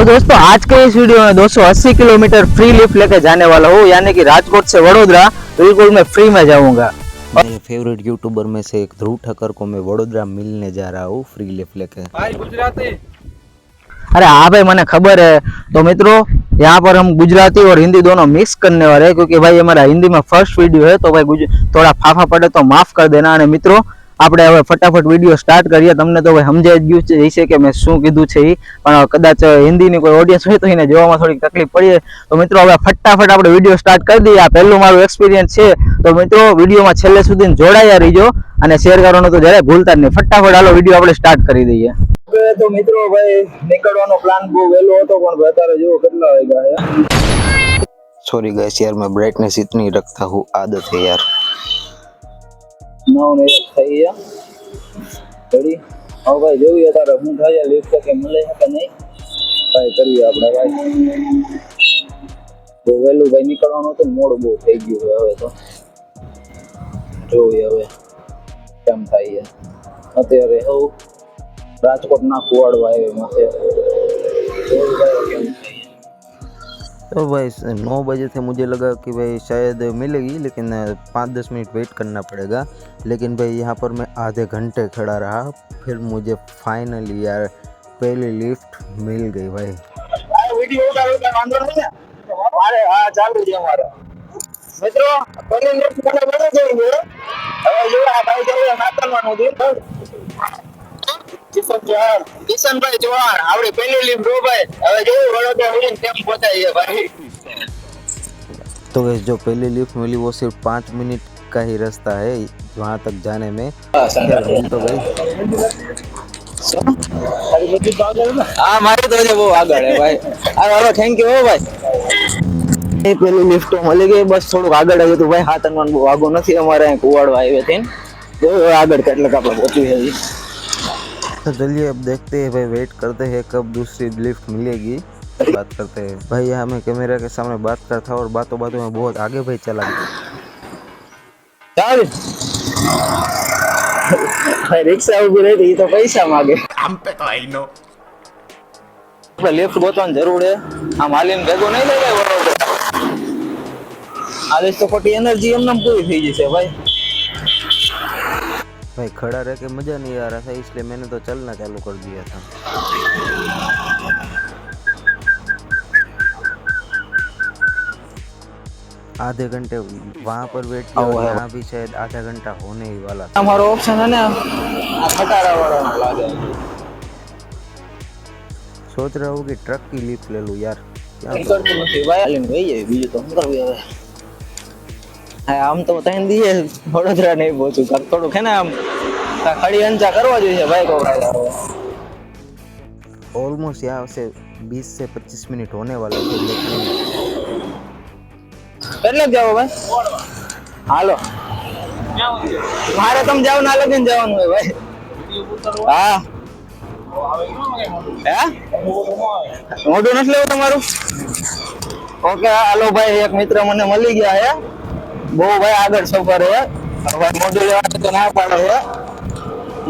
तो दोस्तों आज के इस वीडियो में 280 किलोमीटर फ्री लिफ्ट लेके जाने वाला हूँ, यानी कि राजकोट से वडोदरा बिल्कुल मैं फ्री में जाऊंगा। मेरे फेवरेट यूट्यूबर में से एक ध्रुव ठक्कर को मैं वडोदरा मिलने जा रहा हूँ फ्री लिफ्ट लेके। भाई गुजराती? अरे हाँ भाई, मैंने खबर है। तो मित्रों, यहाँ पर हम गुजराती और हिंदी दोनों मिक्स करने वाले हैं, क्योंकि भाई हमारा हिंदी में फर्स्ट वीडियो है, तो भाई थोड़ा फाफा पड़े तो माफ कर देना। અને મિત્રો આપણે હવે ફટાફટ વિડીયો સ્ટાર્ટ કરીએ। તમને તો ભાઈ સમજાઈ ગયું છે હશે કે મેં શું કીધું છે એ, પણ કદાચ હિન્દીની કોઈ ઓડિયન્સ હોય તો એને જોવામાં થોડીક તકલીફ પડી। તો મિત્રો હવે ફટાફટ આપણે વિડીયો સ્ટાર્ટ કરી દઈએ। આ પહેલું મારું એક્સપિરિયન્સ છે, તો મિત્રો વિડીયોમાં છેલ્લે સુધી જોડાયા રહીજો અને શેર કરવાનું તો જરાય ભૂલતા જ નહીં। ફટાફટ હાલો વિડીયો આપણે સ્ટાર્ટ કરી દઈએ। तो मित्रों भाई निकलવાનો प्लान બહુ વહેલો હતો, પણ અત્યારે જો કેટલા વાગ્યા છે। सॉरी गाइस यार, मैं ब्राइटनेस इतनी रखता हूँ, आदत है यार। 9 થઈ ગયા રેડી। હવે ભાઈ જોઈએ તારે હું થાય લિફ્ટ કે મળે છે કે નહીં, ટ્રાય કરીએ આપણે ભાઈ। તો વહેલું ભાઈ નીકળવાનું તો મોડું બહુ થઈ ગયું છે, હવે તો જોઈએ હવે કેમ થાય છે। અત્યારે હું राजकोट ना कुवाड़ो आए माथे तो भाई 9 बजे थे, मुझे लगा कि भाई शायद मिलेगी, लेकिन 5-10 मिनट वेट करना पड़ेगा। लेकिन भाई यहाँ पर मैं आधे घंटे खड़ा रहा, फिर मुझे फाइनली यार पहली लिफ्ट मिल गई भाई। वीडियो उतारो वांदो नहीं है हमारे। हां चालू है हमारा मित्रों, पहली लिफ्ट મને મળે છે। હવે જો આ ભાઈ જઈએ નાતરવાનું દીન કિશન भाई चौहान आपड़ी पहली लिफ्ट हो भाई। હવે જો વડોદરા ઉડીને કેમ પહોંચાય છે भाई। तो गाइस जो पहली लिफ्ट मिली वो सिर्फ 5 मिनट का ही रास्ता है वहां तक जाने में। तो गई हां मारे तो जो वो आगळ है भाई। हां थैंक यू हो भाई। એ પેલી લિફ્ટ મળી ગઈ, બસ થોડું આગળ આવ્યું તો ભાઈ હાથનમાં બહુ આગો નથી અમારે કુવાડો આવ્યો છે। જો આગળ કેટલા આપણે પહોંચી છે। तो चलिए अब देखते हैं भाई, वेट करते हैं कब दूसरी लिफ्ट मिलेगी, बात करते हैं भाई। यहाँ मैं कैमरा के सामने बात करता था और बातों बातों में बहुत आगे भाई चला गया। चल भाई रिक्शा उभी रही तो पैसा मांगे हम पे तो आई नो। लिफ्ट ગોતવાની જરૂર છે। આમ હાલીને ભેગો નહીં લઈ જાય હાલીશ તો ખોટી એનર્જી એમને પૂરી થઈ જશે ભાઈ। भाई खड़ा रह के मजा नहीं आ रहा था, इसलिए मैंने तो चलना चालू कर दिया था। आधे घंटे वहां पर वेट किया और यहाँ भी शायद आधा घंटा होने ही वाला था। हमारा ऑप्शन है ना खटारा वाला लागे। सोच रहा हूँ कि ट्रक की लिफ्ट ले लूँ यार, क्या करते નથી ભાઈ। હાલીને ગઈએ બીજું તો શું કરવું હવે। હા આમ તો તૈન દીએ વડોદરા નહીં પહોંચું, થોડું છે ને આમ ખડી અંચા કરવા જોઈએ ભાઈ। કોક ऑलमोस्ट यहाँ से 20 से 25 मिनट होने वाले थे, लेकिन કેટલે જાવ ભાઈ? હાલો મારે તમે જાવ ના લગન જવાનું હોય ભાઈ। હા હે મોઢું નથી લેવું તમારું? ઓકે હાલો ભાઈ, એક મિત્ર મને મળી ગયા છે, બહુ ભાઈ આગળ સફર છે ભાઈ। મોઢું લેવાનું તો ના પાડે છે।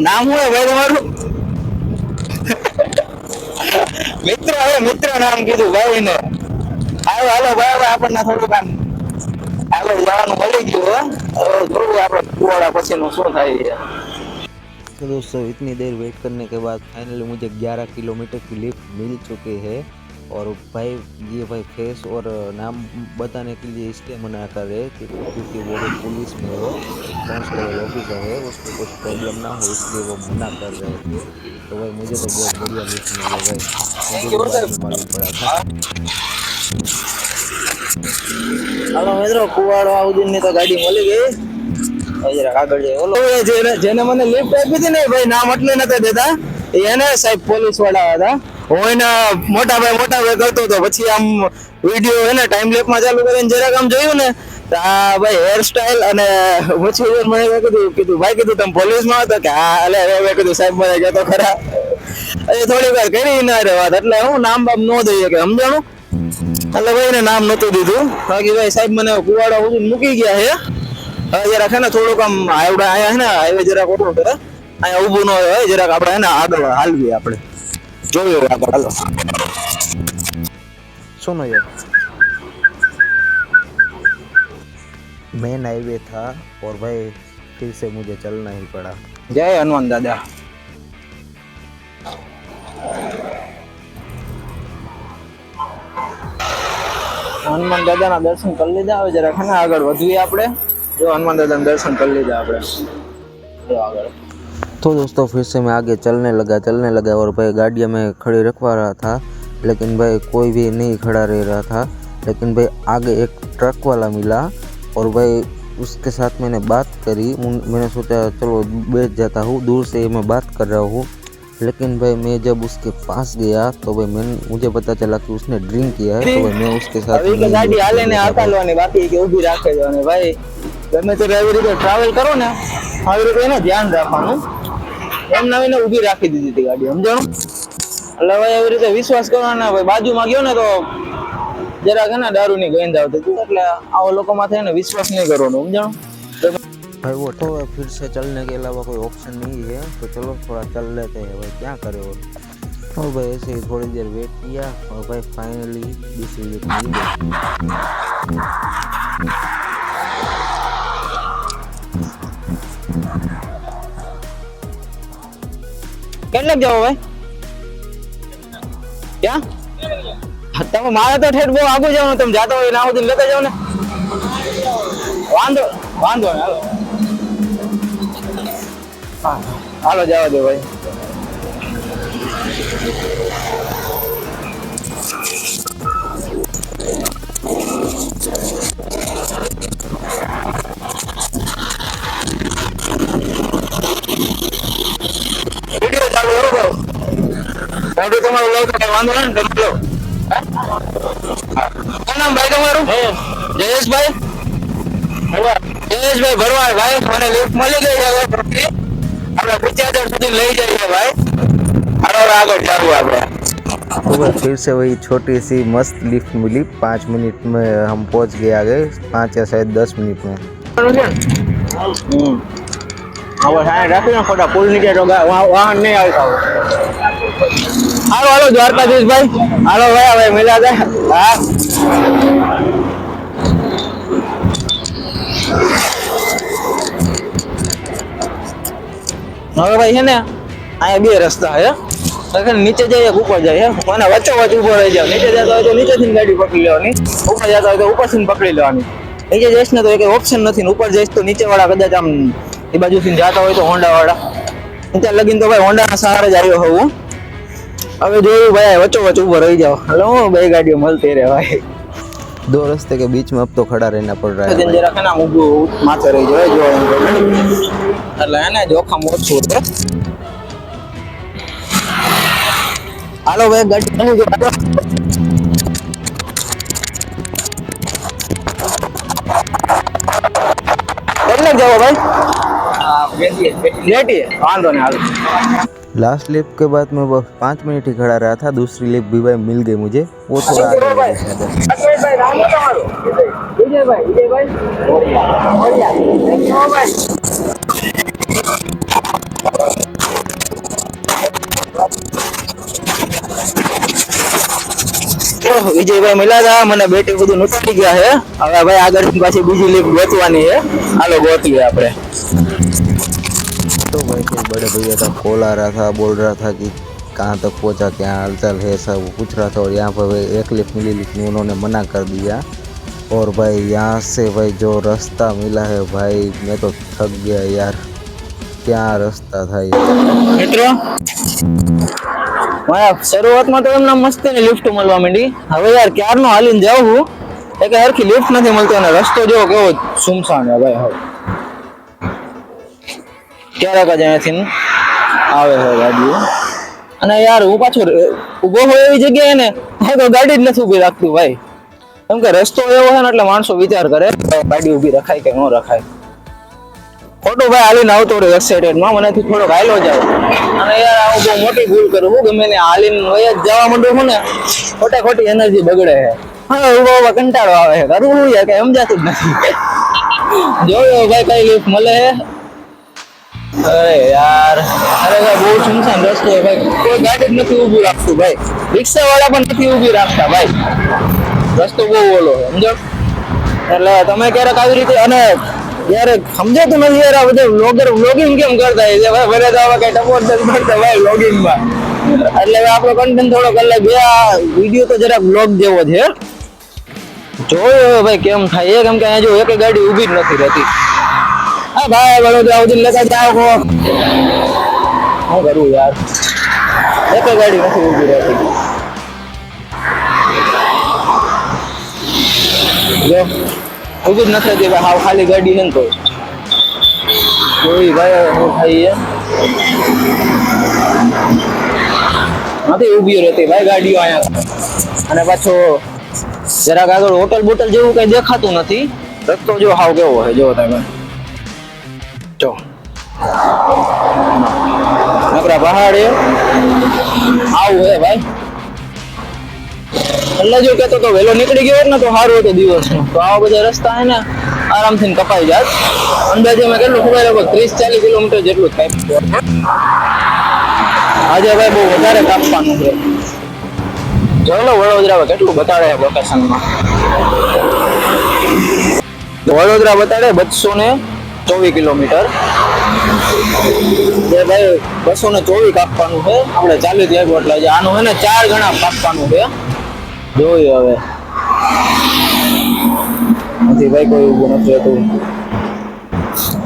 નામ શું ભાઈ તમારું? મિત્ર હવે મિત્ર નામ કીધું ભાઈ ને। હાલો હાલો ભાઈ, આપણને થોડું કામ આગળ જવાનું મળી ગયું। હવે થોડું આપણે કુવાડા પછીનું શું થાય છે। तो दोस्तों इतनी देर वेट करने के बाद फाइनली मुझे 11 किलोमीटर की लिफ्ट मिल चुकी है। और भाई ये भाई फेस और नाम बताने के लिए इसलिए मना कर रहे हैं क्योंकि वो पुलिस में है, कांस्टेबल ऑफिसर है, उसको कुछ प्रॉब्लम ना हो इसलिए वो मना कर रहे थे। तो भाई मुझे तो बहुत बढ़िया लिफ्ट मिल गई भाई, मुझे बाद में मालूम पड़ा था। હાલો મિત્રો, કુવાડો આઉદીનની તો ગાડી મળી ગઈ। જરા આગળ જાય ઓલો જેને મને લિફ્ટ આપી હતી ને ભાઈ, નામ એટલે નતા દેતા, એને સાહેબ પોલીસ વાળા હતા। હું એને મોટા ભાઈ કરતો હતો, પછી આમ વિડીયો એને ટાઈમ લેપમાં ચાલુ કરીને જરાક આમ જોયું ને તો આ ભાઈ હેર સ્ટાઈલ અને પછી મને કીધું ભાઈ કીધું તમે પોલીસમાં હતો કે હા? એટલે મેં કીધું સાહેબ મને કહેતો ખરા। એ થોડી વાર કરી ના રે વાત, એટલે હું નામ બામ ન દઈએ કે સમજાણું, એટલે ભાઈ ને નામ નતું દીધું। બાકી ભાઈ સાહેબ મને કુવાડો સુધી મૂકી ગયા છે। जरा है ना थोड़ा कम आवड़ा आया है ना हाईवे जरा कोटो करे आया ऊभो न होय जरा आपणे है ने आगळ हालवी आपणे जोयो આગળ હાલો। सुनो यार, मेन हाईवे था और भाई फिर से मुझे चलना ही पड़ा। जय हनुमान दादा। હનુમાન દાદાના દર્શન કરી લીધા. હવે જરાક છે ને આગળ વધીએ આપણે. જો હનુમાન દાદાના દર્શન કરી લીધા આપણે. ચલો આગળ. तो दोस्तों फिर से मैं आगे चलने लगा और भाई गाड़ियाँ में खड़ी रखवा रहा था, लेकिन भाई कोई भी नहीं खड़ा रह रहा था। लेकिन भाई आगे एक ट्रक वाला मिला और भाई उसके साथ मैंने बात करी। मैंने सोचा चलो बैठ जाता हूँ, दूर से मैं बात कर रहा हूँ। लेकिन भाई मैं जब उसके पास गया तो भाई मुझे पता चला कि उसने ड्रिंक किया है, तो भाई मैं उसके साथ હવે કે ગાડી હાલે ને હાકાલવાની બાકી કે ઊભી રાખે જો ને ભાઈ ગમે તે આવી રીતે ટ્રાવેલ કરો ને આવી રીતે એને ધ્યાન રાખવાનું. એમ નવીને ઊભી રાખી દીધી હતી ગાડી, સમજાણું? એટલે ભાઈ એવી રીતે વિશ્વાસ કરવાનો ભાઈ. બાજુમાં ગયો ને તો જરાક ને દારૂની ગંધ આવતી હતી, એટલે આવા લોકોમાં થઈને વિશ્વાસ નહીં કરવાનો, સમજાણું? भाई वो तो फिर से चलने के अलावा कोई ऑप्शन नहीं है, तो चलो थोड़ा चल लेते हैं भाई, क्या करें। और भाई ऐसे ही थोड़ी देर वेट किया और भाई फाइनली दूसरी लिफ्ट मिल गई। કેટલે જાવ ભાઈ? ક્યાં? તમે મારે તો ઠેઠ બહુ આગળ જવાનું, તમે જાતા હોય ના સુધી લેતા જાવ ને. વાંધો વાંધો ને, હાલો હાલો જવા દો ભાઈ. વિડિયો ચાલુ કરો. મોઢું તમારું લો તો કઈ વાંધો નહીં, તમે લો. શું નામ ભાઈ તમારું? જયેશભાઈ. જયેશભાઈ ભરવાડ ભાઈ. મને લિફ્ટ મળી ગઈ છે હવે. આપણે ગુજરાત સુધી લઈ જઈએ ભાઈ. આગળ ચાલુ આપણે. तो भाई फिर से वही छोटी सी मस्त लिफ्ट मिली, 5 मिनट में हम पहुंच गए आगे, 5 या शायद 10 मिनट में। હવે સાંજે રાખીને ખોટા પુલ નીચે તો વાહન નહીં આવતા હોય. હાલો હાલો દ્વારકાધીશ ભાઈ, હાલો ભાઈ હવે મિલા દે. હા હવે ભાઈ છે ને અહીંયા બે રસ્તા છે. નીચે જઈએ ઉપર જાય અને વચ્ચે વચ્ચે ઉભો રહી જાવ. નીચે જતા હોય તો નીચેથી ગાડી પકડી લેવાની, ઉપર જતા હોય તો ઉપરથી પકડી લેવાની. નીચે જઈશ ને તો એક ઓપ્શન નથી, ઉપર જઈશ તો નીચે વાળા કદાચ આમ એ બાજુથી જતા હોય તો હોન્ડા વાળા. ત્યાં લગીને તો ભાઈ હોન્ડાના સહારે જ આવ્યો હોઉં. હવે જોયું ભાઈ વચ્ચો વચ્ચે ઉભો રહી જાવ. હલો બે ગાડીઓ મળતી રહે ભાઈ. 2 रास्ते के बीच में अब तो खड़ा रहना पड़ रहा है भाई। જરા ખાના ઊભું માથે રહી જાય જોવાનું, એટલે એને જોખમ ઓછું છે. હાલો ભાઈ ગાડી નહીં જો કેટલે જાવ ભાઈ? બેટીએ વાંધો નહીં, હાલો. लास्ट लिफ्ट के बाद मैं बस 5 मिनट ही खड़ा रहा था, दूसरी लिफ्ट भी भाई मिल गई मुझे, वो थोड़ा आगे लगी शायद। અજયભાઈ નામ શું તમારું? વિજયભાઈ. વિજયભાઈ મળ્યા હતા, મને બેટી બધું નોટાડી ગયા છે. હવે ભાઈ આગળ પાછી બીજી લિફ્ટ ગોતવાની છે. હાલો ગોતીએ આપણે. तो भाई फिर बड़े भैया का कॉल आ रहा था, बोल रहा था कि कहाँ तक पहुँचा, क्या हालचाल है, सब वो पूछ रहा था। और यहाँ पर भाई एक लिफ्ट मिली, लेकिन उन्होंने मना कर दिया। और भाई यहाँ से भाई जो रास्ता मिला है भाई, मैं तो थक गया यार, क्या रास्ता था ये। મિત્રો શરૂઆતમાં તો એમના મસ્તીની લિફ્ટ મળવા માંડી. હવે યાર ક્યારનો હાલીને જાઉં હું, કે હરખી લિફ્ટ નથી મળતી અને રસ્તો જો કેવો સુમસાન છે ભાઈ. હવે ક્યારેક જ અહીંયાથી આવે છે ગાડીઓ. અને યાર હું પાછો ઊભો હોય એવી જગ્યાએ ને તો ગાડી જ નથી ઊભી રાખતું ભાઈ, કેમ કે રસ્તો એવો છે ને એટલે માણસો વિચાર કરે ગાડી ઊભી રખાય કે ન રખાય. ખોટું ભાઈ હાલીને આવતો રહ્યો એક્સાઇટેડમાં, મનેથી થોડોક હાલો જાવ. અને યાર આવું બહુ મોટી ભૂલ કરું હું, ગમે ને હાલીને વયા જ જવા માંડું છું ને, ખોટી એનર્જી બગડે છે. હા ઉભા કંટાળો આવે છે, કરવું શું યાર કઈ સમજાતું જ નથી. જોયો ભાઈ કઈ લિફ્ટ મળે છે. અરે યાર ખરેખર બહુ સુનસાન રસ્તો છે ભાઈ, કોઈ ગાડી જ નથી ઊભી રાખતું ભાઈ, રિક્ષા વાળા પણ નથી ઊભી રાખતા ભાઈ. રસ્તો બહુ ઓલો છે, સમજો. એટલે તમે ક્યારેક આવી રીતે અને ક્યારેક સમજાતું નથી યાર, આ બધા વ્લોગિંગ કેમ કરતા હોય છે ભાઈ? ભલે તો હવે કઈ ટપોટ નથી કરતા ભાઈ વ્લોગિંગમાં. એટલે હવે આપણો કન્ટેન્ટ થોડો કલાક બે આ વિડીયો તો જરાક વ્લોગ જેવો છે. જોયો હવે ભાઈ કેમ થાય એ, કેમ કે અહીંયા જો એક ગાડી ઊભી જ નથી રહેતી. હા ભાઈ વડોદરા સુધી લેતા જાઓ છો. શું કરું યાર, એક ગાડી નથી ઊભી રહેતી. જો ઊભી જ નથી રહેતી ભાઈ, હાવ ખાલી ગાડી છે ને તો જોઈ ભાઈ શું થાય નથી ઊભી રહેતી ભાઈ ગાડીઓ અહીંયા. અને પાછો જરાક આગળ હોટલ બોટલ જેવું કઈ દેખાતું નથી. રસ્તો જો હાવ કેવો છે જો તમે, જો નકરા પહાડ આવું હે ભાઈ. એટલે જો કેતો તો વહેલો નીકળી ગયો ને તો સારું હતું દિવસનું, તો આવા બધા રસ્તા હે ને આરામથી કપાઈ જાત. અંદાજે મેં કેટલું ખબર લગભગ 30-40 કિલોમીટર જેટલું થાય. આજે ભાઈ બહુ વધારે કાપવાનું છે. ચલો વડોદરા કેટલું બતાડે લોકેશનમાં. વડોદરા બતાડે 224 કિલોમીટર. જે ભાઈ 224 કાપવાનું છે, આપણે 40 થયા એટલે આનું છે ને 4 ગણા કાપવાનું છે. જોઈએ હવે નથી ભાઈ કોઈ ઊભું નથી રહેતું.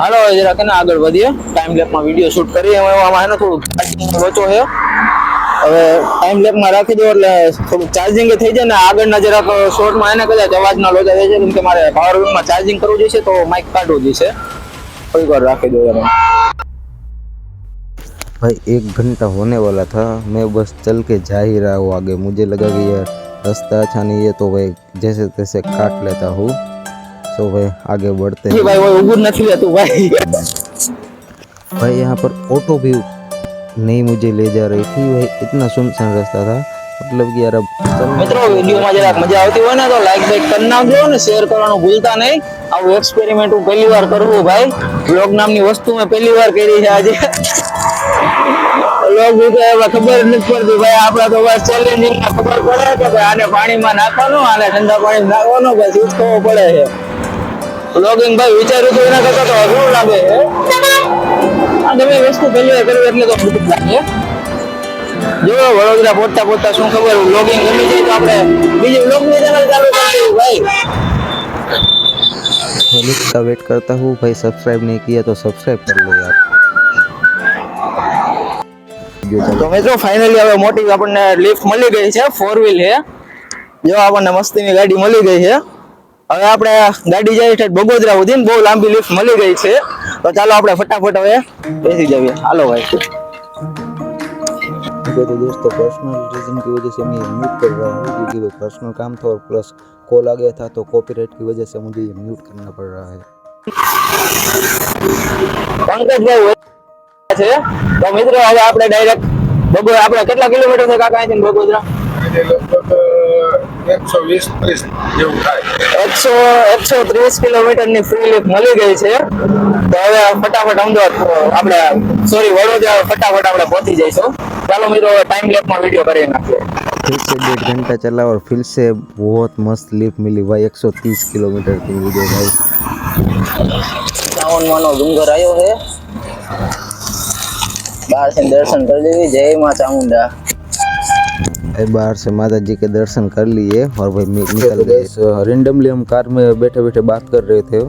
હાલો જરા કે આગળ વધીએ, ટાઈમ લેપમાં વિડીયો શૂટ કરીએ. આમાં એને થોડું ચાર્જિંગ ઓછો છે, હવે ટાઈમ લેપમાં રાખી દો એટલે થોડું ચાર્જિંગ થઈ જાય ને. આગળના જરાક શોર્ટમાં એને કદાચ અવાજના લોચા થાય છે, કેમ કે મારે પાવર બેંકમાં ચાર્જિંગ કરવું જોઈશે તો માઇક કાઢવું જોઈશે. થોડીક વાર રાખી દો એમાં. भाई 1 घंटा होने वाला था, मैं बस चल के जा ही रहा हूँ आगे. मुझे लगा कि यार रास्ता अच्छा नहीं है तो भाई जैसे तैसे काट लेता हूँ. सो भाई आगे बढ़ते हैं. भाई वो ऊपर नहीं रहता भाई. भाई यहाँ पर ऑटो भी नहीं मुझे ले जा रही थी भाई, इतना सुनसान रास्ता था. मतलब कि यार अब મિત્રો વિડીયોમાં જરાક મજા આવતી હોય ને તો લાઈક બાઈક કરી નાખજો ને શેર કરવાનું ભૂલતા નહીં. આવું એક્સપેરિમેન્ટ હું પહેલી વાર કરું ભાઈ. વ્લોગ નામની વસ્તુ મેં પહેલી વાર કરી છે આજે. લોગ એવા ખબર નથી પડતી ભાઈ. આપડા તો બસ ચેલેન્જિંગ ખબર પડે કે ભાઈ આને પાણીમાં નાખવાનું, આને ઠંડા પાણી નાખવાનું, બસ ઈ ખબર પડે છે. વ્લોગિંગ ભાઈ વિચાર્યું તો એના કરતા તો અઘરું લાગે છે. આ તમે વસ્તુ પહેલી વાર કરવી એટલે તો ખોટું લાગે. જો વડોદરા પહોંચતા પહોંચતા શું ખબર વ્લોગિંગ ગમી જાય તો આપણે બીજી વ્લોગની ચેનલ ચાલુ કરી ભાઈ. लिख का वेट करता हूँ भाई. सब्सक्राइब नहीं किया तो सब्सक्राइब कर लो यार. તો મિત્રો ફાઇનલી હવે મોટી આપણને લિફ્ટ મળી ગઈ છે, 4 વ્હીલ છે. જો આપણને મસ્તીની ગાડી મળી ગઈ છે. હવે આપણે ગાડી જાય છે બગોદરા સુધી, બહુ લાંબી લિફ્ટ મળી ગઈ છે. તો ચાલો આપણે ફટાફટ હવે બેસી જઈએ. હાલો ભાઈ. तो दोस्तों पर्सनल रीजन की वजह से मैं म्यूट कर रहा हूँ, क्योंकि वो पर्सनल काम था और प्लस कॉल आ गया था तो कॉपीराइट की वजह से मुझे ये म्यूट करना पड़ रहा है. પંકજભાઈ છે તો મિત્રો હવે આપણે ડાયરેક્ટ બગોદરા, આપણે કેટલા કિલોમીટર છે કાકા અહીંથી બગોદરા? લગભગ 120-130 જેવું થાય. 130 કિલોમીટરની ફ્રી લિફ્ટ મળી ગઈ છે. તો હવે ફટાફટ અમદાવાદ આપણે વડોદરા ફટાફટ આપણે પહોંચી જઈશું. ચાલો મિત્રો ટાઈમ લેપમાં વિડીયો કરી નાખીએ. फिर से 1.5 घंटा चला और फिर से बहुत मस्त लिफ्ट मिली भाई. 130 किलोमीटर की वीडियो भाई. સાવન માનો ડુંગર આવ્યો છે, બહાર से दर्शन कर लिए. जय मां चामुंडा. बाहर से माता जी के दर्शन कर लिए और भाई निकल गए. रेंडमली हम कार में बैठे बैठे बात कर रहे थे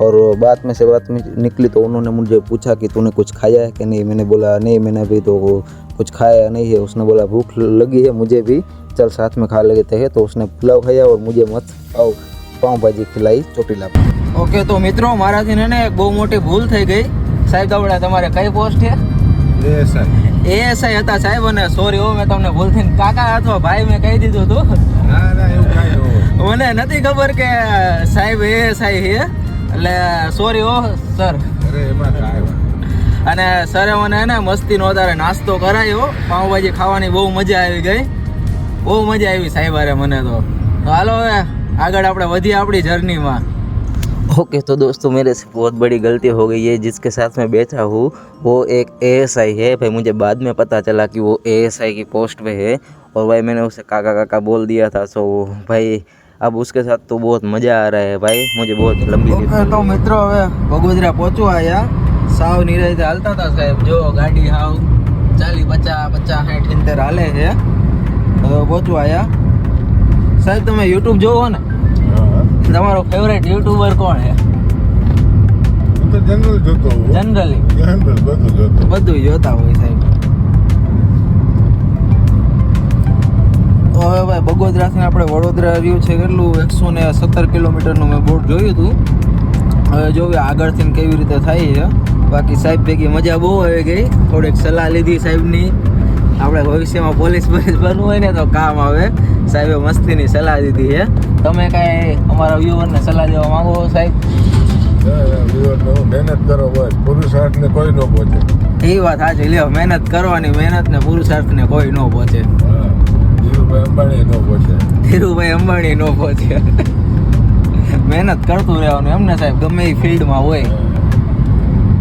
और बात में निकली तो उन्होंने मुझे पूछा कि तूने कुछ खाया है कि नहीं. मैंने बोला नहीं, मैंने अभी तो कुछ खाया नहीं है. उसने बोला भूख लगी है मुझे भी, चल साथ में खा लेते हैं. तो उसने पुलाव खाया और मुझे मस्त पाव भाजी खिलाई ચોટીલા. ઓકે તો મિત્રો મારાથી ને એક બહુ મોટી ભૂલ થઈ ગઈ. સાહેબ દાવડા તમારે કઈ પોસ્ટ છે? એએસઆઈ હતા સાહેબ, અને સોરી હો મેં તમને ભૂલથી કાકા અથવા ભાઈ મેં કહી દીધું હતું. મને નથી ખબર કે સાહેબ એએસઆઈ છે, એટલે સોરી હો સર. અને સરે મને ને મસ્તીનો વધારે નાસ્તો કરાયો, પાવભાજી ખાવાની બહુ મજા આવી ગઈ, બહુ મજા આવી સાહેબ અરે મને તો. હાલો હવે આગળ આપણે વધીએ આપણી જર્નીમાં. ओके तो दोस्तों मेरे से बहुत बड़ी गलती हो गई है. जिसके साथ मैं बैठा हूँ वो एक एएसआई है भाई. मुझे बाद में पता चला कि वो एएसआई की पोस्ट पे है और भाई मैंने उसे काका काका बोल दिया था. सो भाई अब उसके साथ तो बहुत मज़ा आ रहा है भाई, मुझे बहुत लंबी लिफ्ट ઓકે તો મિત્રો હવે બગોદરા પહોંચવા આયા સાવ નિરાતે હાલતા હતા સાહેબ જો ગાડી હાવ 40 50 50 60 70 હાલે છે હવે પહોંચવા આયા સાહેબ તમે YouTube જોવો ને તમારો ફેવરેટ યુટ્યુબર કોણ છે હું તો જનરલ જોતો હોઉં. જનરલી જનરલ બધું જોતો. બધું જોતા હોય સાહેબ તો હવે ભાઈ બગોદરાથી આપણે વડોદરા રહ્યું છે કેટલું 117 કિલોમીટરનું મેં બોર્ડ જોયું હતું હવે જોઈએ આગળથી કેવી રીતે થાય છે બાકી સાહેબ ભેગી મજા બહુ આવી ગઈ થોડીક સલાહ લીધી સાહેબની આપણે ભવિષ્યમાં પોલીસ બનવું હોય ને તો કામ આવે સાહેબે મસ્તીની સલાહ દીધી છે તમે કાંઈ અમારા વ્યુઅરને સલાહ દેવા માંગો છો સાહેબ મહેનત કરો બસ પુરુષાર્થને કોઈ ન પહોંચે. એ વાત સાચી લ્યો મહેનત કરવાની મહેનત ને પુરુષાર્થને કોઈ ન પહોંચે ધીરુભાઈ અંબાણી ન પહોંચે. ધીરુભાઈ અંબાણી ન પહોંચે મહેનત કરતું રહેવાનું એમને સાહેબ ગમે એ ફિલ્ડમાં હોય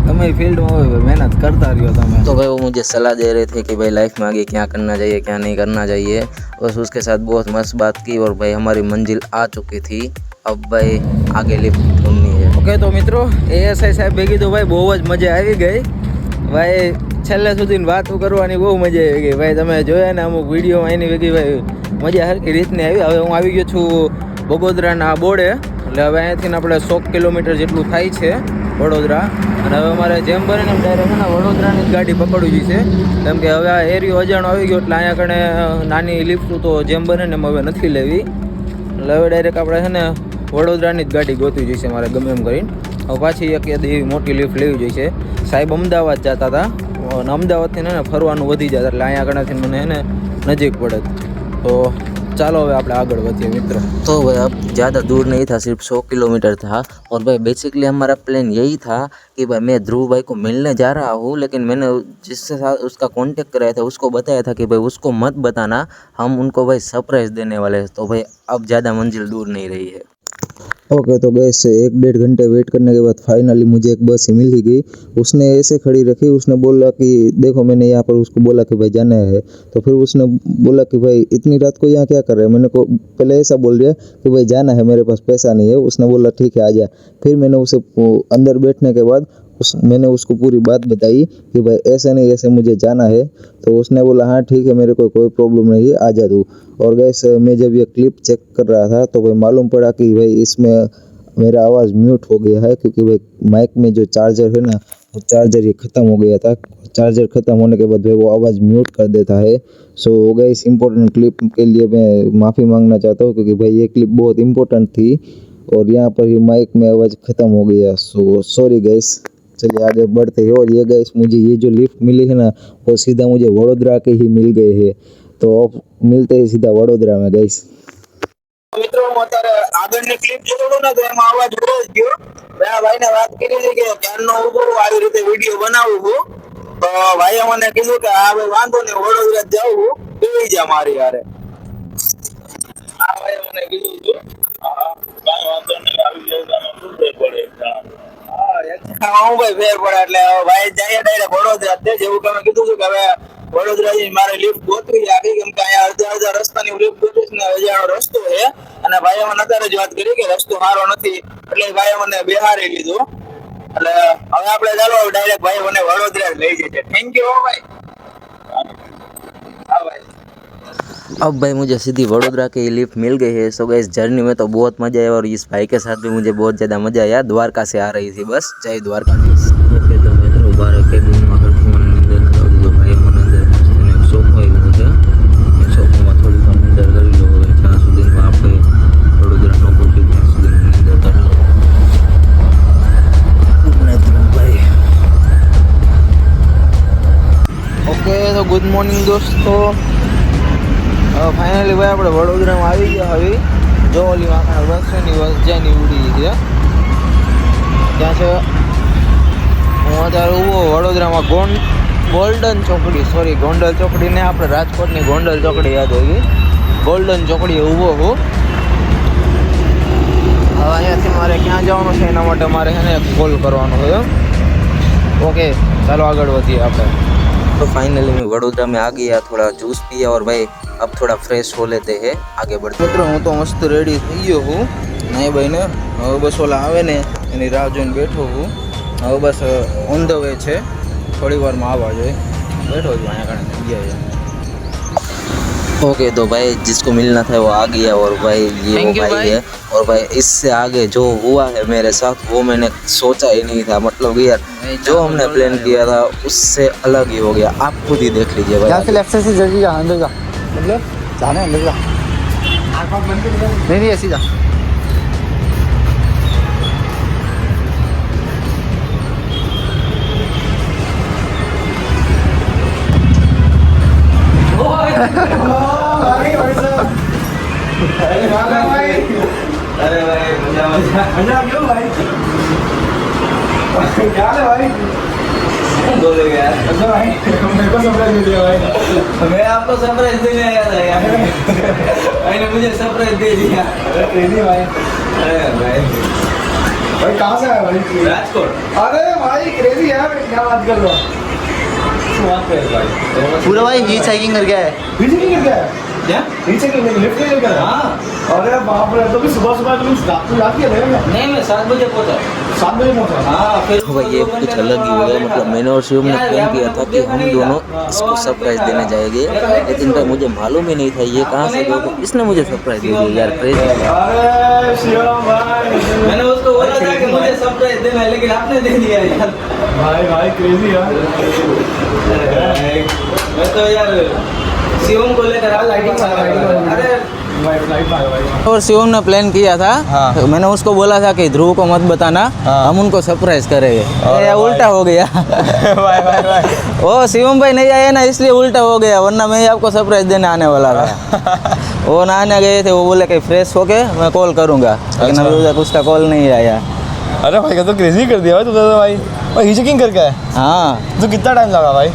गमे फील्ड में हो मेहनत करता रहो તમે तो भाई वो मुझे सलाह दे रहे थे कि भाई लाइफ में आगे क्या करना चाहिए क्या नहीं करना चाहिए बस उसके साथ बहुत मस्त बात की और भाई हमारी मंजिल आ चुकी थी अब भाई आगे लिफ्ट ढूंढनी है ओके तो મિત્રો એએસઆઈ સાહેબ ભેગી તો ભાઈ બહુ જ મજા આવી ગઈ ભાઈ છેલ્લે સુધી વાતો કરવાની બહુ મજા આવી ગઈ ભાઈ તમે જોયા ને અમુક વિડીયોમાં એની ભેગી ભાઈ મજા હરકી રીતની આવી હવે હું આવી ગયો છું બગોદરાના બોર્ડે એટલે હવે અહીંયાથી આપણે 100 કિલોમીટર જેટલું થાય છે વડોદરા અને હવે અમારે જેમ બને ને ડાયરેક્ટ ને વડોદરાની જ ગાડી પકડવી છે કેમ કે હવે આ એરિયો અજાણો આવી ગયો એટલે અહીંયા કણે નાની લિફ્ટ તો જેમ બને ને હવે નથી લેવી એટલે હવે ડાયરેક્ટ આપણે છે ને વડોદરાની જ ગાડી ગોતવી જોઈશે મારે ગમે એમ કરીને હવે પાછી એક એવી મોટી લિફ્ટ લેવી જોઈશે સાહેબ અમદાવાદ જતા હતા અને અમદાવાદથી ને ફરવાનું વધી જતા એટલે અહીંયા કણેથી મને ને નજીક પડે તો चलो अब આપણે આગળ વધીએ मित्र तो भाई अब ज़्यादा दूर नहीं था सिर्फ 100 किलोमीटर था और भाई बेसिकली हमारा प्लान यही था कि भाई मैं ध्रुव भाई को मिलने जा रहा हूँ लेकिन मैंने जिससे साथ उसका कांटेक्ट कराया था उसको बताया था कि भाई उसको मत बताना हम उनको भाई सरप्राइज़ देने वाले हैं तो भाई अब ज़्यादा मंजिल दूर नहीं रही है ओके तो गैस 1-1.5 घंटे वेट करने के बाद फाइनली मुझे एक बस ही मिल गई उसने ऐसे खड़ी रखी उसने बोला कि देखो मैंने यहाँ पर उसको बोला कि भाई जाना है तो फिर उसने बोला कि भाई इतनी रात को यहाँ क्या कर रहे हैं मैंने को पहले ऐसा बोल दिया कि भाई जाना है मेरे पास पैसा नहीं है उसने बोला ठीक है आ जा फिर मैंने उसे अंदर बैठने के बाद मैंने उसको पूरी बात बताई कि भाई ऐसे नहीं ऐसे मुझे जाना है तो उसने बोला हाँ ठीक है मेरे को कोई प्रॉब्लम नहीं है आ जा तू और गैस मैं जब ये क्लिप चेक कर रहा था तो भाई मालूम पड़ा कि भाई इसमें मेरा आवाज़ म्यूट हो गया है क्योंकि भाई माइक में जो चार्जर है ना वो चार्जर ये ख़त्म हो गया था चार्जर ख़त्म होने के बाद भाई वो आवाज़ म्यूट कर देता है सो गैस इम्पोर्टेंट क्लिप के लिए मैं माफ़ी मांगना चाहता हूँ क्योंकि भाई ये क्लिप बहुत इम्पोर्टेंट थी और यहाँ पर ही माइक में आवाज़ ख़त्म हो गया सो सॉरी गैस चलिए आगे बढ़ते हैं और ये गैस मुझे ये जो लिफ्ट मिली है ना वो सीधा मुझे वडोदरा के ही मिल गए हैं तो अब मिलते हैं सीधा वडोदरा में गैस મિત્રો હું અત્યારે આગળની ક્લિપ જોતો ને તો એમાં અવાજ બહુ જ ગયો મેં આ ભાઈને વાત કરી હતી કે ક્યારનો ઉભો આવી રીતે વિડીયો બનાવું છું તો ભાઈએ મને કીધું કે હા ભાઈ વાંધો નહીં વડોદરા જાઉં બેસી જા મારી હારે આ ભાઈએ મને કીધું હતું હા કાંઈ વાંધો નહીં આવી જાય તો શું ફેર પડે હા હું ભાઈ ફેર પડે એટલે ભાઈ જાય ડાયરેક્ટ વડોદરા જ જેવું તમે કીધું હતું કે હવે વડોદરા જઈને મારે લિફ્ટ ગોતવી આવી કેમ કે અહીંયા અડધા રસ્તાની લિફ્ટ ગોતીશ ને અજાણો રસ્તો છે અને ભાઈએ મને અત્યારે જ વાત કરી કે રસ્તો સારો નથી એટલે ભાઈએ મને બિહારી લીધું એટલે હવે આપણે ચાલો ડાયરેક્ટ ભાઈ મને વડોદરા લઈ જશે થેન્ક યુ ભાઈ હા ભાઈ अब भाई मुझे सीधी वडोदरा की लिफ्ट मिल गई है सो गाइस जर्नी में तो बहुत मज़ा आया और इस भाई के साथ भी मुझे बहुत ज़्यादा मज़ा आया द्वारका से आ रही थी बस जय द्वारकाधीश ओके तो मित्रों 12 કેબિન માં હરખું મને નીંદર ન આવતી તો ભાઈ મને અંદર મસ્તીને એક સોફો આવ્યો છે એ સોફામાં થોડી વાર નીંદર કરી લો હવે જ્યાં સુધીમાં આપણે વડોદરા ન પહોંચીએ ત્યાં સુધી નીંદર કરી લો ગુડ નાઇટ ભાઈ ઓકે તો ગુડ મોર્નિંગ દોસ્તો ફાઇનલી ભાઈ આપણે વડોદરામાં આવી ગયા હવે જો ઓલી વાંકણા બસ છે ને બસ જ્યાંની ઉડી છે ત્યાં છે હું અત્યારે ઊભો વડોદરામાં ગોલ્ડન ચોકડી સોરી ગોંડલ ચોકડી ને આપણે રાજકોટની ગોંડલ ચોકડી યાદ આવી ગોલ્ડન ચોકડીએ ઊભો છું હવે અહીંયાથી મારે ક્યાં જવાનું છે એના માટે મારે છે ને કોલ કરવાનો છે ओके चलो आगे बढ़िए आप तो फाइनली मैं वडोदरा में आ गया थोड़ा जूस पिया और भाई अब थोड़ा फ्रेश हो लेते हैं, आगे बढ़ते મિત્રો હું તો મસ્ત રેડી થઈ ગયો હું નહીં ભાઈ ને હવે બસ ઓલા આવે ને એની રાહ જોઈને બેઠો હું હવે બસ ઓન ધ વે છે થોડી વારમાં આવવા જોઈએ બેઠો છું અહીંયા કણે જગ્યાએ ओके तो भाई जिसको मिलना था वो आ गया और भाई ये Thank वो you, भाई भाई। है और भाई इससे आगे जो हुआ है मेरे साथ वो मैंने सोचा ही नहीं था, मतलब कि यार जो हमने प्लान किया था उससे अलग ही हो गया। आप खुद ही देख लीजिए भाई। से लेफ्ट से जल्दी जा अंदर जा मतलब जाना है अंदर जा नहीं ऐसी जा अरे भाई मजा क्यों भाई क्या है भाई बोलेगा यार अच्छा भाई मेरे को सरप्राइज दे दिया भाई मैं आपको सरप्राइज देने आया था यार भाई ने मुझे सरप्राइज दे दिया अरे भाई अरे भाई कहाँ से आया भाई राजकोट अरे भाई क्रेजी है क्या बात कर रहा भाई पूरा भाई ही चेकिंग कर गया है पीछे नहीं गिर गया क्या नीचे लिफ्ट नहीं गिर गया हाँ अरे बाप रे, तो भी सुबह सुबह तुम रात को याद किया नहीं मैं 7 बजे पहुंचा 7 बजे पहुंचा हाँ फिर तो भाई ये कुछ अलग ही हो गया, मतलब मैंने और शिवम ने प्लान किया था कि हम दोनों इसको सरप्राइज देने जाएंगे, लेकिन भाई मुझे मालूम ही नहीं था ये कहाँ से होगा, इसने मुझे सरप्राइज दे दिया यार। क्रेजी अरे शिवम भाई मैंने उसको बोला था कि मुझे सरप्राइज देना है लेकिन आपने दे दिया यार। भाई क्रेजी यार मैं तो यार शिवम को लेकर अरे और शिवम ने प्लान किया था हाँ। मैंने उसको बोला था कि ध्रुव को मत बताना हाँ। हम उनको सरप्राइज करेंगे ये उल्टा हो गया भाई ओ शिवम भाई नहीं आए ना इसलिए उल्टा हो गया, वरना मैं ही आपको सरप्राइज देने आने वाला था। वो नहाने गए थे, वो बोले कि फ्रेश होके मैं कॉल करूँगा, लेकिन अच्छा। अभी तक उसका कॉल नहीं आया। अरे भाई तो क्रेजी कर दिया भाई तुमने तो भाई ही चेकिंग करके आए हाँ तो कितना टाइम लगा भाई?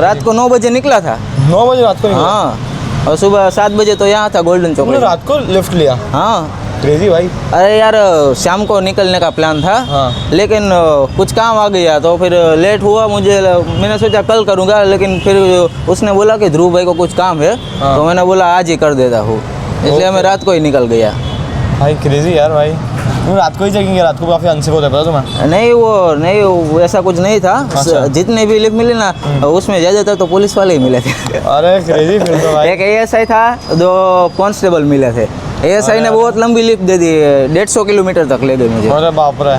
रात को 9 बजे निकला था। 9 बजे रात को निकला? हाँ और सुबह 7 बजे तो यहाँ था गोल्डन चौक तुमने में। रात को लिफ्ट लिया? हाँ क्रेजी भाई। अरे यार शाम को निकलने का प्लान था हाँ। लेकिन कुछ काम आ गया तो फिर लेट हुआ मुझे, मैंने सोचा कल करूँगा, लेकिन फिर उसने बोला कि ध्रुव भाई को कुछ काम है हाँ। तो मैंने बोला आज ही कर देता हूँ, इसलिए मैं रात को ही निकल गया। भाई क्रेजी यार भाई, तुम रात को ही चेकिंग किया? रात को काफ़ी अनसेफ होता है पता तुम्हें? नहीं वो ऐसा कुछ नहीं था। अच्छा। जितने भी लिफ्ट मिले ना उसमें ज़्यादातर तो पुलिस वाले ही मिले थे। अरे क्रेजी फिर तो भाई। एक ASI था, 2 कांस्टेबल मिले थे। ASI ने बहुत लंबी लिफ्ट दे दी, 150 किलोमीटर तक ले गई मुझे। अरे बाप रे,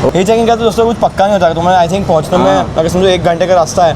ये चेकिंग का तो दोस्तों कुछ पक्का नहीं होता है। तुम्हें आई थिंक पहुँचने में हाँ। अगर समझो 1 घंटे का रास्ता है,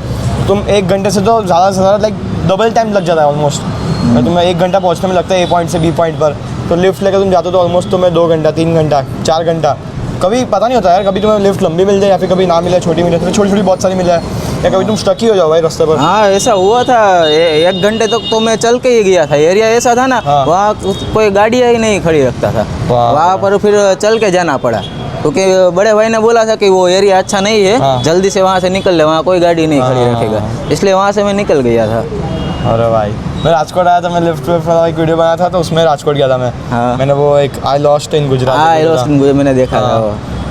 तुम 1 घंटे से तो ज़्यादा से ज़्यादा लाइक डबल टाइम लग जाता है ऑलमोस्ट। अगर तुम्हें 1 घंटा पहुँचने में लगता है A पॉइंट से B पॉइंट पर, तो लिफ्ट लेकर तुम जाते हो तो ऑलमोस्ट तुम्हें 2 घंटा 3 घंटा 4 घंटा, कभी पता नहीं होता यार, कभी तुम्हें लिफ्ट लंबी मिल जाए या फिर कभी ना मिले, छोटी मिले, तो छोटी छोटी बहुत सारी मिल जाए, या कभी तुम स्टक ही हो जाओ भाई रास्ते पर। हाँ ऐसा हुआ था, 1 घंटे तक तो मैं चल के ही गया था। एरिया ऐसा था ना हाँ। वहाँ कोई गाड़ियाँ ही नहीं खड़ी रखता था, वाह। वहाँ पर फिर चल के जाना पड़ा, क्योंकि बड़े भाई ने बोला था कि वो एरिया अच्छा नहीं है, हाँ। जल्दी से वहाँ से निकल ले, वहाँ कोई गाड़ी नहीं खड़ी हाँ। रखेगा, इसलिए वहाँ से मैं निकल गया था। अरे भाई मैं राजकोट आया था, मैं लिफ्ट पे एक वीडियो बनाया था तो उसमें राजकोट गया था मैं। हाँ। मैंने वो एक आई लॉस्ट इन गुजरात हाँ मैंने देखा था वो।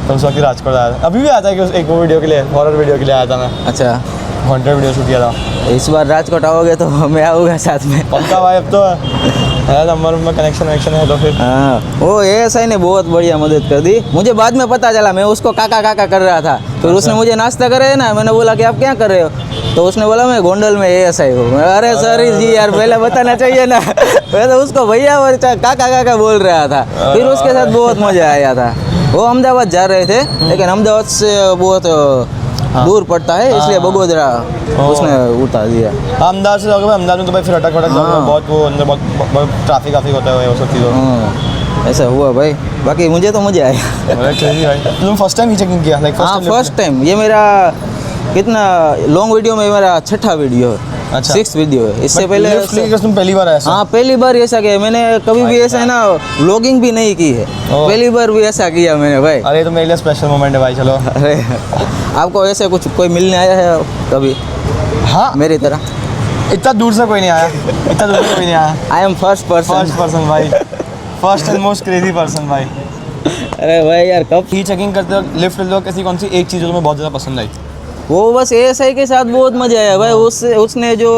तो उस वक्त राजकोट आया था। अभी भी आया था कि एक वो वीडियो के लिए, हॉरर वीडियो के लिए आया था मैं, अच्छा हॉन्टेड वीडियो शूट किया था। इस बार राजकोट आओगे तो मैं आऊँगा साथ में। पक्का भाई, अब तो है नंबर में कनेक्शन है तो फिर। हाँ वो ASI ने बहुत बढ़िया मदद कर दी। मुझे बाद में पता चला, मैं उसको काका काका कर रहा था, फिर उसने मुझे नाश्ता करे ना, मैंने बोला कि आप क्या कर रहे हो, तो उसने बोला मैं गोंडल में ASI हूँ। अरे सॉरी जी यार, पहले बताना चाहिए ना। मैं तो उसको भैया और काका काका बोल रहा था, फिर उसके साथ बहुत मज़ा आया था। वो अहमदाबाद जा रहे थे, लेकिन अहमदाबाद से बहुत दूर पड़ता है, इसलिए बगोदरा उसने उतार दिया। अहमदाबाद से जाओगे भाई, अहमदाबाद में तो भाई फिर अटक जाओगे, हाँ। बहुत वो अंदर बहुत ट्रैफिक होता है वो सब चीज़ों में। ऐसा हुआ भाई, बाकी मुझे तो मज़ा आया। अरे क्रेजी भाई, तुम फर्स्ट टाइम ही चेकिंग किया? लाइक हाँ फर्स्ट टाइम, ये मेरा कितना लॉन्ग वीडियो में मेरा 6ठा वीडियो है, अच्छा। 6th वीडियो है। इससे पहले लिफ्ट लेकर तुम पहली बार आए? हाँ पहली बार ऐसा किया मैंने, कभी भी ऐसा है ना व्लॉगिंग भी नहीं की है, पहली बार भी ऐसा किया मैंने भाई। अरे तो मेरे लिए स्पेशल मोमेंट है भाई। चलो अरे आपको ऐसे कुछ कोई मिलने आया है कभी हाँ, मेरी तरह? इतना दूर से कोई नहीं आया, इतना दूर से कोई नहीं आया। I am first first person भाई, first and most crazy person भाई। अरे भाई यार कब ही चेकिंग करते हो, लिफ्ट लो, किसी कौन सी एक चीज़ जो तुम्हें बहुत ज़्यादा पसंद आई? वो बस एएसआई के साथ बहुत मजा आया भाई, उसने जो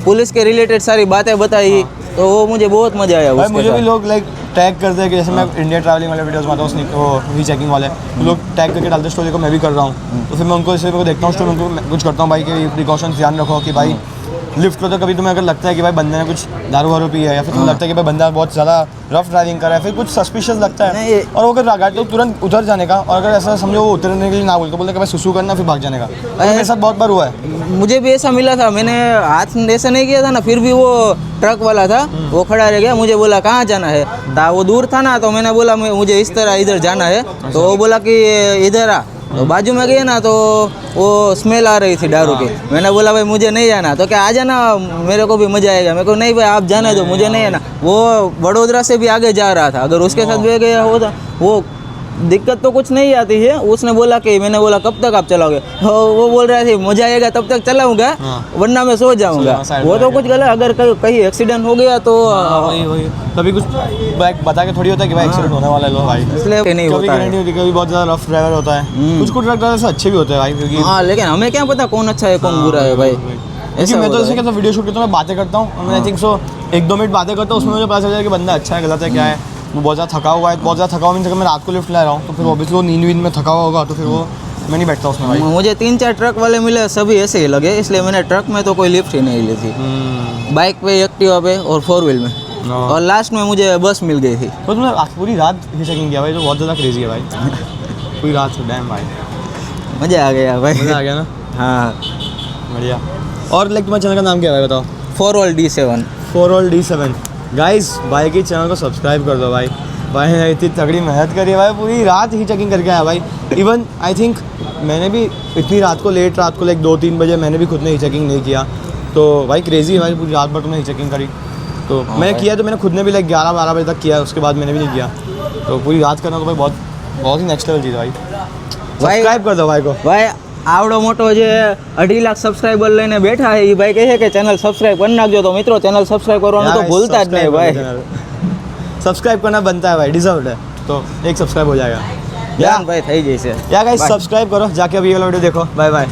पुलिस के रिलेटेड सारी बातें बताई तो वो मुझे बहुत मजा आया भाई उसके मुझे भी साथ। लोग लाइक टैग करते हैं कि जैसे मैं इंडिया ट्रैवलिंग वाले वीडियोस में आता हूँ, वो वी चेकिंग वाले लोग टैग करके डालते स्टोरी को, मैं भी कर रहा हूँ। तो फिर मैं उनको इसलिए देखता हूँ स्टोरी, उनको मैं कुछ करता हूँ भाई कि प्रिकॉशंस ध्यान रखो कि भाई लिफ्ट को तो कभी तुम्हें अगर लगता है कि भाई बंदे ने कुछ दारू वारू पी है, या फिर तुम्हें लगता है कि भाई बंदा बहुत ज़्यादा रफ ड्राइविंग कर रहा है, फिर कुछ सस्पिशियस लगता है नहीं, और वो अगर गाड़ी तो तुरंत उतर जाने का, और अगर ऐसा समझो वो उतरने के लिए ना बोलते बोलते कि भाई सुसु करना फिर भाग जाने का। तो मेरे साथ बहुत बार हुआ है। मुझे भी ऐसा मिला था, मैंने हाथ ऐसा नहीं किया था ना, फिर भी वो ट्रक वाला था वो खड़ा रह गया, मुझे बोला कहाँ जाना है, वो दूर था ना, तो मैंने बोला मुझे इस तरह इधर जाना है, तो वो बोला कि इधर आ, तो बाजू में गए ना तो वो स्मेल आ रही थी दारू की, मैंने बोला भाई मुझे नहीं जाना, तो क्या आ जाना मेरे को भी मजा आएगा, मेरे को नहीं भाई आप जाने दो, मुझे नहीं आना। वो वडोदरा से भी आगे जा रहा था, अगर उसके साथ भी गया होता वो दिक्कत तो कुछ नहीं आती है। उसने बोला कि, मैंने बोला कब तक आप चलाओगे, वो बोल रहा था मजा आएगा तब तक चलाऊंगा, वरना मैं सो जाऊंगा। वो तो कुछ गलत, अगर कहीं एक्सीडेंट हो गया तो वही कभी कुछ बता के थोड़ी होता है कि भाई एक्सीडेंट होने वाला है लो भाई, इसलिए नहीं कभी होता गारंटी होती है, कभी बहुत ज़्यादा रफ ड्राइवर होता है, कुछ ट्रक ड्राइवर से अच्छे भी होते हैं भाई, क्योंकि हाँ, लेकिन हमें क्या पता कौन अच्छा है कौन बुरा है भाई। क्योंकि मैं तो जैसे कहता वीडियो शूट करता हूँ, मैं बातें करता हूँ, मैं आई थिंक सो 1-2 मिनट बातें करता हूँ, उसमें मुझे पता चल जाए कि बंदा अच्छा है गलत है क्या है। वो बहुत ज़्यादा थका हुआ है, बहुत ज़्यादा थका हुआ मीन्स अगर मैं रात को लिफ्ट ला रहा हूँ तो फिर ऑब्वियसली वो नींद में थका हुआ होगा, तो फिर वो मैं नहीं बैठता उसमें भाई। मुझे 3-4 ट्रक वाले मिले, सभी ऐसे ही लगे, इसलिए मैंने ट्रक में तो कोई लिफ्ट ही नहीं ली थी, बाइक पे, एक्टिवा पे और 4 व्हील में, और लास्ट में मुझे बस मिल गई थी। तो तुमने पूरी रात ही चेकिंग किया भाई, तो बहुत ज़्यादा क्रेजी है भाई। पूरी रात से डैम भाई, मज़ा आ गया भाई, मज़ा आ गया ना। हाँ, बढ़िया। और लाइक तुम्हारे चैनल का नाम क्या है बताओ? 4all-D7। 4all-D7 गाइस, भाई के चैनल को सब्सक्राइब कर दो भाई। भाई ने इतनी तगड़ी मेहनत करी है भाई, पूरी रात ही चेकिंग करके आया भाई। इवन आई थिंक मैंने भी इतनी रात को, लेट रात को लाइक 2-3 बजे मैंने भी खुद ने ही चेकिंग नहीं किया, तो भाई क्रेजी है भाई, पूरी रात भर तुमने ही चेकिंग करी। तो मैंने किया, तो मैंने खुद ने भी लाइक 11-12 बजे तक किया, उसके बाद मैंने भी नहीं किया, तो पूरी रात करना तो भाई बहुत बहुत ही नेक्स्ट लेवल चीज़ है भाई। सब्सक्राइब कर दो भाई को। ભાઈ આવડો મોટો જે 2.5 લાખ સબસ્ક્રાઇબર લઈને બેઠા છે, એ ભાઈ કહે છે કે ચેનલ સબસ્ક્રાઇબ કરી નાખજો, તો મિત્રો ચેનલ સબસ્ક્રાઇબ કરવાનું તો ભૂલતા જ નહીં ભાઈ। सब्सक्राइब करना बनता है भाई, डिजर्व्ड है, तो एक सब्सक्राइब हो जाएगा। ધ્યાન ભાઈ થઈ જશે। या गाइस सब्सक्राइब करो जाके, अभी ये वाला वीडियो देखो। Bye bye.